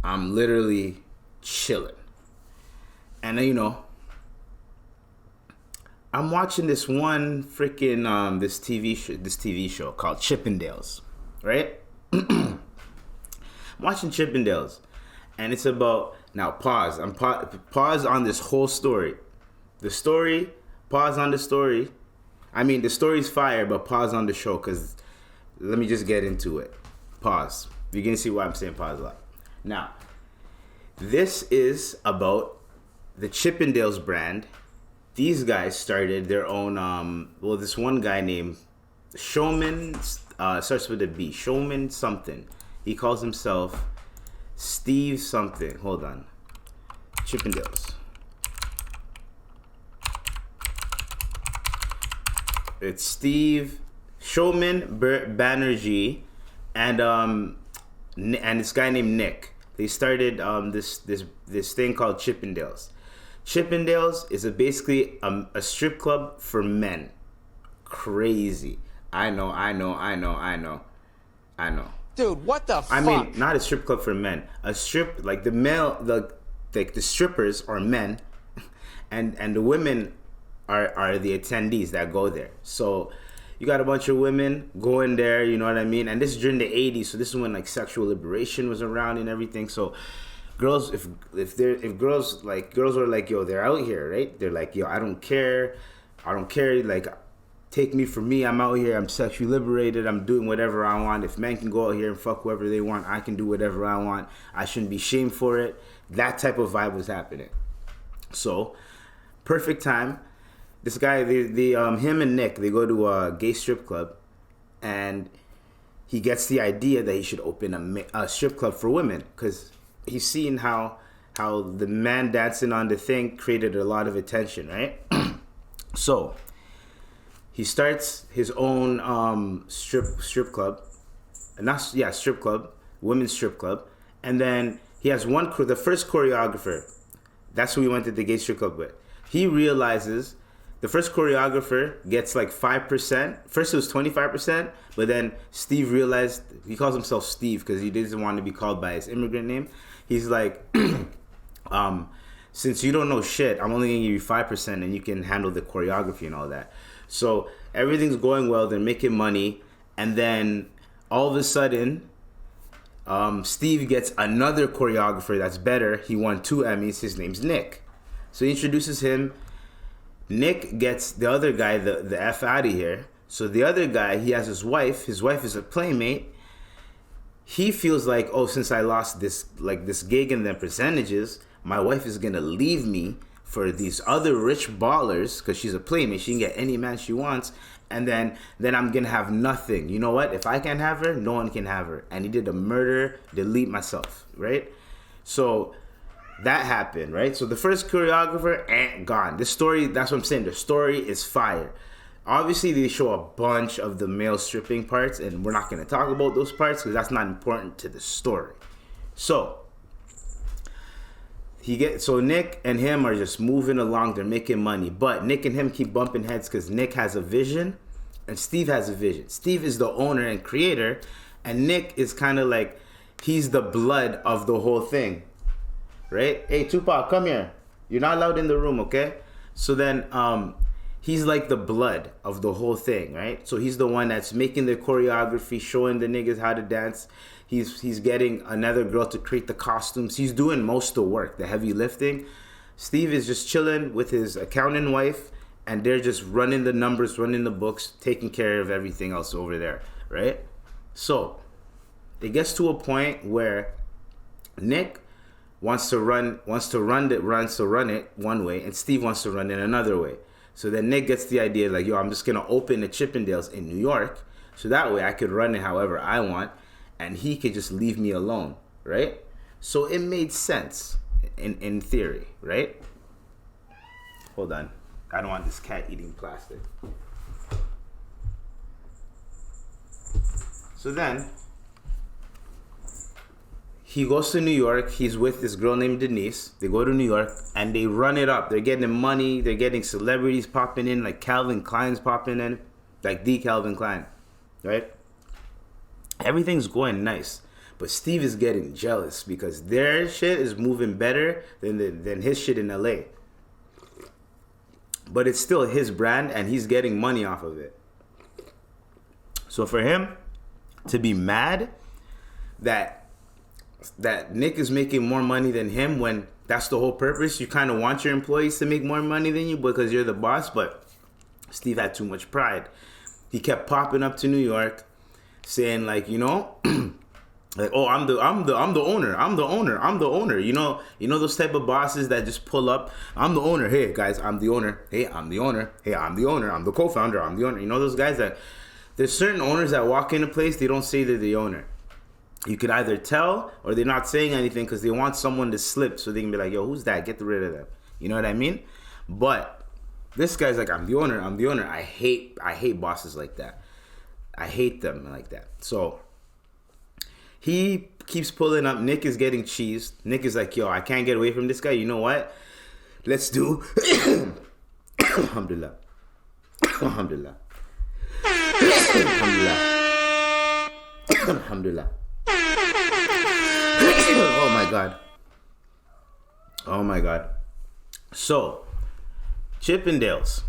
I'm literally chilling. And I'm watching this one freaking this TV show called Chippendales, right? I'm watching Chippendales, and it's about now. Pause. Pause on this whole story. The story. Pause on the story. I mean, the story's fire, but pause on the show because let me just get into it. Pause. You're gonna see why I'm saying pause a lot. Now, this is about the Chippendales brand. These guys started their own, this one guy named Showman, starts with a B, Showman something. He calls himself Steve something. Hold on. Chippendales. It's Steve, Showman Banerjee, and this guy named Nick. They started this thing called Chippendales. Chippendales is basically a strip club for men. Crazy. I know. Dude, what the fuck? I mean, not a strip club for men. A strip, like the strippers are men, and the women are the attendees that go there. So you got a bunch of women going there, you know what I mean? And this is during the 80s, so this is when like sexual liberation was around and everything. So girls, if girls are like, yo, they're out here, right? They're like, yo, I don't care, like, take me for me, I'm out here, I'm sexually liberated, I'm doing whatever I want. If men can go out here and fuck whoever they want, I can do whatever I want. I shouldn't be shamed for it. That type of vibe was happening. So, perfect time. This guy, him and Nick, they go to a gay strip club, and he gets the idea that he should open a strip club for women, because he's seen how the man dancing on the thing created a lot of attention, right? So he starts his own strip club, women's strip club, and then he has the first choreographer. That's who he went to the gay strip club with. He realizes the first choreographer gets like 5%. First it was 25%, but then Steve realized, he calls himself Steve because he doesn't want to be called by his immigrant name. He's like, since you don't know shit, I'm only going to give you 5% and you can handle the choreography and all that. So everything's going well, they're making money, and then all of a sudden, Steve gets another choreographer that's better. He won 2 Emmys. His name's Nick. So he introduces him. Nick gets the other guy the F out of here. So the other guy, he has his wife. His wife is a playmate. He feels like, oh, since I lost this gig and the percentages, my wife is gonna leave me for these other rich ballers because she's a playmate. She can get any man she wants, and then I'm gonna have nothing. You know what? If I can't have her, no one can have her. And he did a murder, delete myself, right? So that happened, right? So the first choreographer, gone. This story, that's what I'm saying. The story is fire. Obviously, they show a bunch of the male stripping parts, and we're not going to talk about those parts because that's not important to the story. So Nick and him are just moving along. They're making money, but Nick and him keep bumping heads because Nick has a vision and Steve has a vision. Steve is the owner and creator, and Nick is kind of like, he's the blood of the whole thing. Right? Hey, Tupac, come here. You're not allowed in the room, okay? So then he's like the blood of the whole thing, right? So he's the one that's making the choreography, showing the niggas how to dance. He's getting another girl to create the costumes. He's doing most of the work, the heavy lifting. Steve is just chilling with his accountant wife, and they're just running the numbers, running the books, taking care of everything else over there, right? So it gets to a point where Nick wants to run it one way, and Steve wants to run it another way. So then Nick gets the idea like, yo, I'm just gonna open the Chippendales in New York, so that way I could run it however I want, and he could just leave me alone, right? So it made sense in theory, right? Hold on, I don't want this cat eating plastic. So then he goes to New York. He's with this girl named Denise. They go to New York and they run it up. They're getting money. They're getting celebrities popping in, like Calvin Klein's popping in, like the Calvin Klein, right? Everything's going nice. But Steve is getting jealous because their shit is moving better than his shit in LA. But it's still his brand and he's getting money off of it. So for him to be mad that Nick is making more money than him when that's the whole purpose, you kind of want your employees to make more money than you because you're the boss, but Steve had too much pride. He kept popping up to New York saying like, you know, like, oh, I'm the owner. You know those type of bosses that just pull up. I'm the owner. Hey guys, I'm the owner. Hey, I'm the owner. Hey, I'm the owner. I'm the co-founder. I'm the owner. You know those guys that there's certain owners that walk in a place, they don't say they're the owner. You could either tell or they're not saying anything because they want someone to slip so they can be like, yo, who's that? Get rid of them. You know what I mean? But this guy's like, I'm the owner. I hate bosses like that. I hate them like that. So he keeps pulling up. Nick is getting cheesed. Nick is like, yo, I can't get away from this guy. You know what? Let's do Alhamdulillah. Alhamdulillah. Alhamdulillah. Alhamdulillah. Oh my God. Oh my God. So, Chippendales.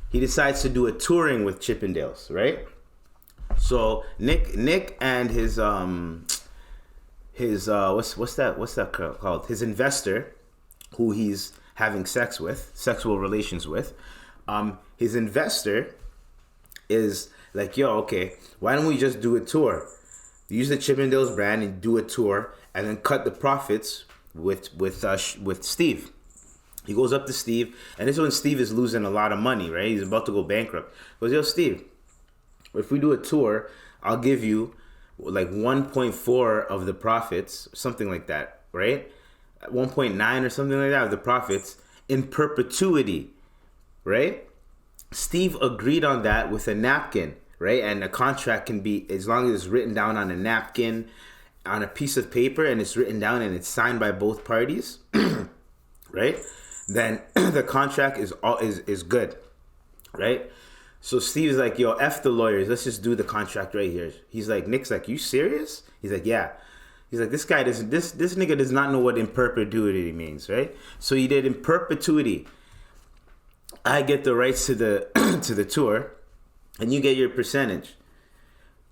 He decides to do a touring with Chippendales, right? So Nick and his what's that called? His investor, who he's having sexual relations with. His investor is like, yo, okay, why don't we just do a tour? Use the Chippendales brand and do a tour, and then cut the profits with Steve. He goes up to Steve, and this is when Steve is losing a lot of money, right? He's about to go bankrupt. He goes, yo, Steve, if we do a tour, I'll give you like 1.4 of the profits, something like that, right? 1.9 or something like that of the profits in perpetuity, right? Steve agreed on that with a napkin, right? And a contract can be, as long as it's written down on a napkin, on a piece of paper, and it's written down and it's signed by both parties, right? Then the contract is good, right? So Steve's like, yo, F the lawyers. Let's just do the contract right here. He's like, Nick's like, you serious? He's like, yeah. He's like, this guy doesn't, this nigga does not know what in perpetuity means, right? So he did in perpetuity. I get the rights to the to the tour, and you get your percentage.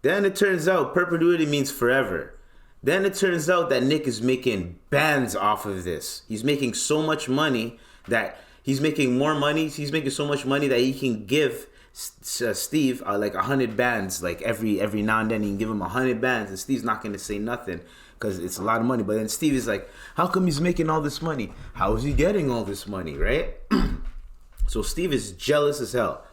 Then it turns out perpetuity means forever. Then it turns out that Nick is making bands off of this. He's making so much money that he's making more money. He's making so much money that he can give Steve like 100 bands. Like every now and then he can give him 100 bands, and Steve's not going to say nothing because it's a lot of money. But then Steve is like, how come he's making all this money? How is he getting all this money, right? So Steve is jealous as hell.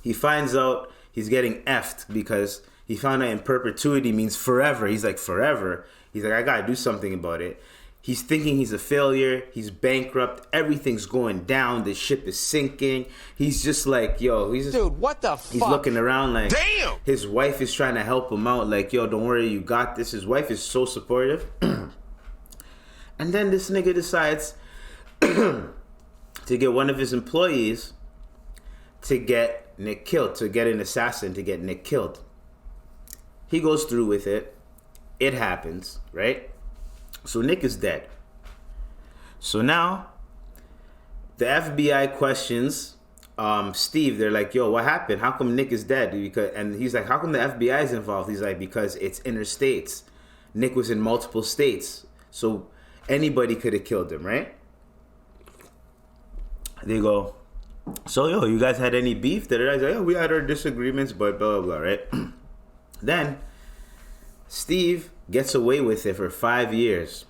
He finds out he's getting effed because he found out in perpetuity means forever. He's like, forever? He's like, I gotta do something about it. He's thinking he's a failure. He's bankrupt. Everything's going down. The ship is sinking. He's just like, yo, dude, what the fuck? He's looking around like, damn. His wife is trying to help him out. Like, yo, don't worry, you got this. His wife is so supportive. And then this nigga decides to get one of his employees to get Nick killed, to get an assassin to get Nick killed. He goes through with it. It happens, right? So Nick is dead. So now the FBI questions Steve. They're like, yo, what happened? How come Nick is dead? And he's like, how come the FBI is involved? He's like, because it's interstates. Nick was in multiple states. So anybody could have killed him, right? They go, so yo, you guys had any beef? They're like, oh, we had our disagreements, but blah, blah, blah, right? Then Steve gets away with it for 5 years.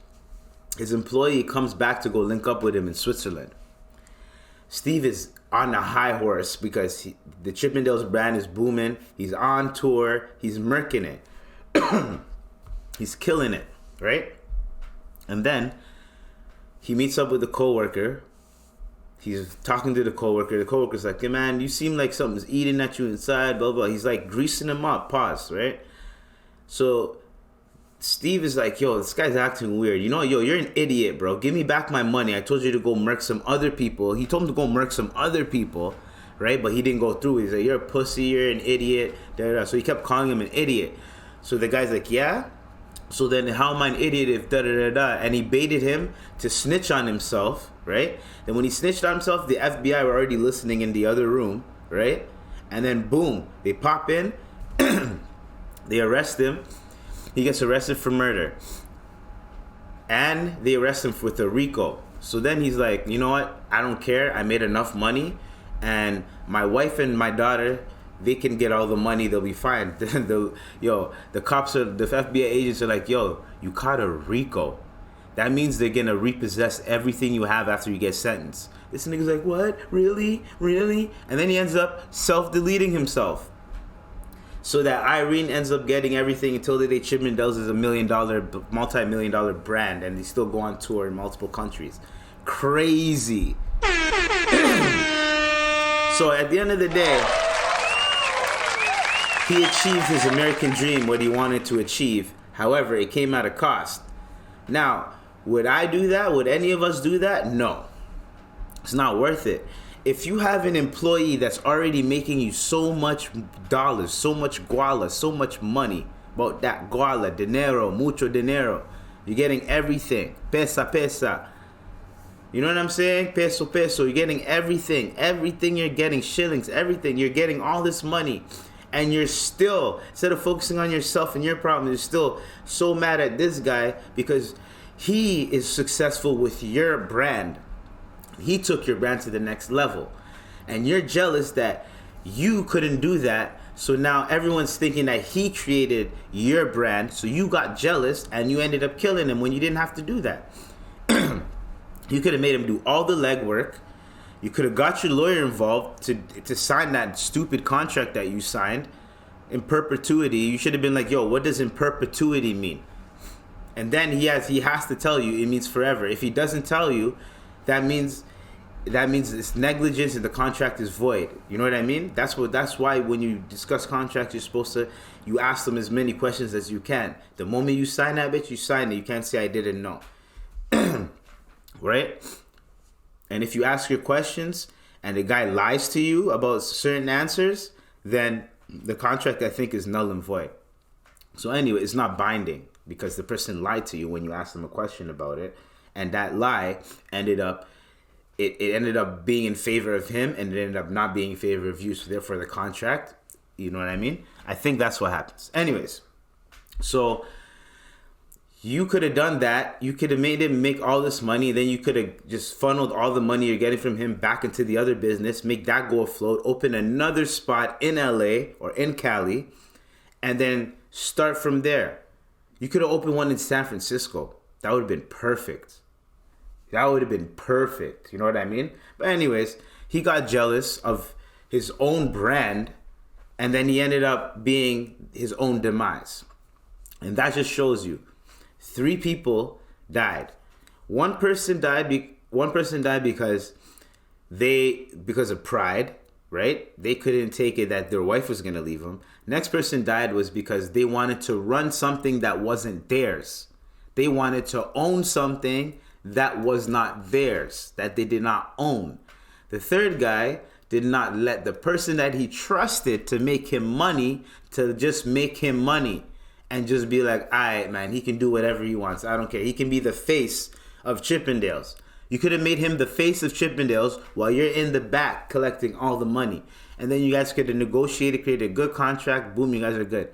His employee comes back to go link up with him in Switzerland. Steve is on a high horse because the Chippendales brand is booming. He's on tour. He's murking it. He's killing it, right? And then he meets up with a coworker. He's talking to the coworker. The coworker's like, hey man, you seem like something's eating at you inside, blah, blah. He's like greasing him up, pause, right? So Steve is like, yo, this guy's acting weird. You know, yo, you're an idiot, bro. Give me back my money. I told you to go murk some other people. He told him to go murk some other people, right? But he didn't go through. He's like, you're a pussy, you're an idiot. Da, da, da. So he kept calling him an idiot. So the guy's like, yeah? So then how am I an idiot if da-da-da-da? And he baited him to snitch on himself, right? Then when he snitched on himself, the FBI were already listening in the other room, right? And then boom, they pop in, they arrest him. He gets arrested for murder. And they arrest him with a RICO. So then he's like, you know what? I don't care. I made enough money. And my wife and my daughter, they can get all the money. They'll be fine. The cops are, the FBI agents are like, yo, you caught a RICO. That means they're going to repossess everything you have after you get sentenced. This nigga's like, what? Really? Really? And then he ends up self-deleting himself. So that Irene ends up getting everything until the day Chippendales is a multi-million-dollar brand, and they still go on tour in multiple countries. Crazy. So at the end of the day, he achieved his American dream, what he wanted to achieve. However, it came at a cost. Now, would I do that? Would any of us do that? No. It's not worth it. If you have an employee that's already making you so much dollars, so much guala, so much money, about that guala, dinero, mucho dinero, you're getting everything, pesa, pesa. You know what I'm saying? Peso, peso. You're getting everything. Everything you're getting, shillings, everything. You're getting all this money. And you're still, instead of focusing on yourself and your problem, you're still so mad at this guy because he is successful with your brand. He took your brand to the next level. And you're jealous that you couldn't do that. So now everyone's thinking that he created your brand. So you got jealous and you ended up killing him when you didn't have to do that. You could have made him do all the legwork. You could have got your lawyer involved to sign that stupid contract that you signed in perpetuity. You should have been like, yo, what does in perpetuity mean? And then he has to tell you it means forever. If he doesn't tell you, that means it's negligence and the contract is void. You know what I mean? That's why when you discuss contracts, you're supposed to you ask them as many questions as you can. The moment you sign that bitch, you sign it. You can't say I didn't know. Right? And if you ask your questions and the guy lies to you about certain answers, then the contract, I think, is null and void. So anyway, it's not binding because the person lied to you when you asked them a question about it. And that lie ended up being in favor of him and it ended up not being in favor of you. So therefore the contract, you know what I mean? I think that's what happens. Anyways, so you could have done that. You could have made him make all this money. Then you could have just funneled all the money you're getting from him back into the other business, make that go afloat, open another spot in LA or in Cali, and then start from there. You could have opened one in San Francisco. That would have been perfect. That would have been perfect. You know what I mean? But anyways, he got jealous of his own brand, and then he ended up being his own demise. And that just shows you. 3 people died. One person died because of pride, right? They couldn't take it that their wife was going to leave them. Next person died was because they wanted to run something that wasn't theirs. They wanted to own something that was not theirs, that they did not own. The third guy did not let the person that he trusted to make him money to just make him money. And just be like, all right, man, he can do whatever he wants. I don't care. He can be the face of Chippendales. You could have made him the face of Chippendales while you're in the back collecting all the money. And then you guys could have negotiated, created a good contract. Boom, you guys are good.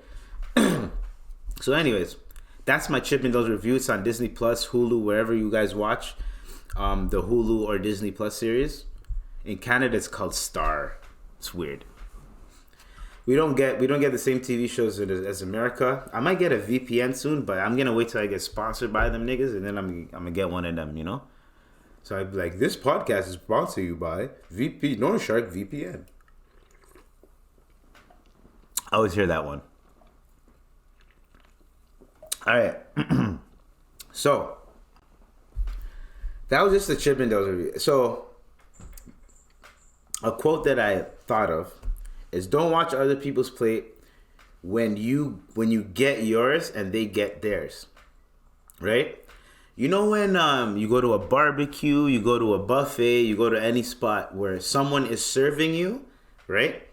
So anyways, that's my Chippendales review. It's on Disney Plus, Hulu, wherever you guys watch the Hulu or Disney Plus series. In Canada, it's called Star. It's weird. We don't get the same TV shows as America. I might get a VPN soon, but I'm gonna wait till I get sponsored by them niggas, and then I'm gonna get one of them, you know. So I'd be like, this podcast is brought to you by North Shark VPN. I always hear that one. All right, so that was just the Chippendales review. So a quote that I thought of is don't watch other people's plate when you get yours and they get theirs, right? You know when you go to a barbecue, you go to a buffet, you go to any spot where someone is serving you, right?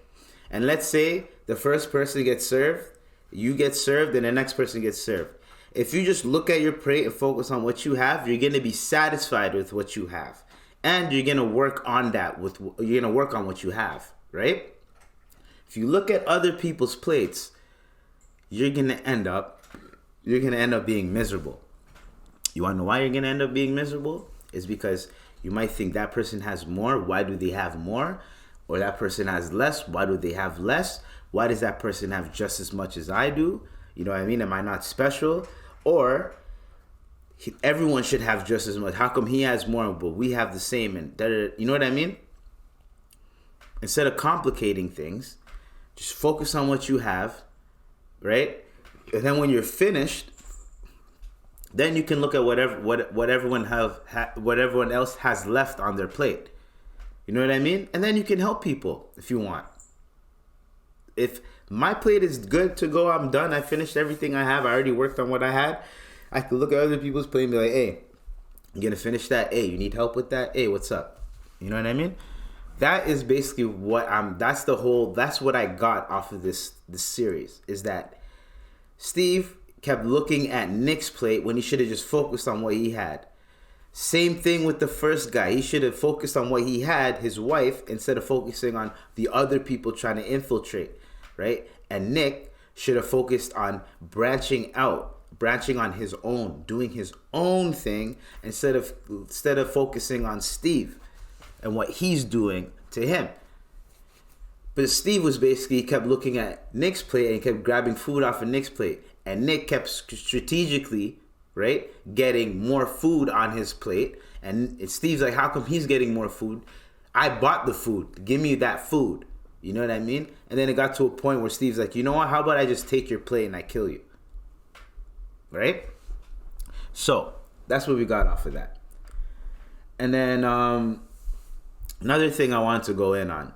And let's say the first person gets served, You get served, and the next person gets served. If you just look at your plate and focus on what you have, you're gonna be satisfied with what you have, and you're gonna work on that. You're gonna work on what you have, right? If you look at other people's plates, you're gonna end up being miserable. You wanna know why you're gonna end up being miserable? It's because you might think that person has more. Why do they have more? Or that person has less. Why do they have less? Why does that person have just as much as I do? You know what I mean? Am I not special? Or everyone should have just as much. How come he has more, but we have the same? And you know what I mean? Instead of complicating things, just focus on what you have, right? And then when you're finished, then you can look at what everyone else has left on their plate. You know what I mean? And then you can help people if you want. If my plate is good to go, I'm done. I finished everything I have. I already worked on what I had. I could look at other people's plate and be like, hey, you gonna finish that? Hey, you need help with that? Hey, what's up? You know what I mean? That is basically that's what I got off of this series, is that Steve kept looking at Nick's plate when he should have just focused on what he had. Same thing with the first guy. He should have focused on what he had, his wife, instead of focusing on the other people trying to infiltrate, right? And Nick should have focused on branching on his own, doing his own thing, instead of focusing on Steve and what he's doing to him. But Steve was basically kept looking at Nick's plate and he kept grabbing food off of Nick's plate. And Nick kept strategically, right, getting more food on his plate. And Steve's like, how come he's getting more food? I bought the food. Give me that food. You know what I mean? And then it got to a point where Steve's like, you know what? How about I just take your plate and I kill you? Right? So that's what we got off of that. And then another thing I wanted to go in on.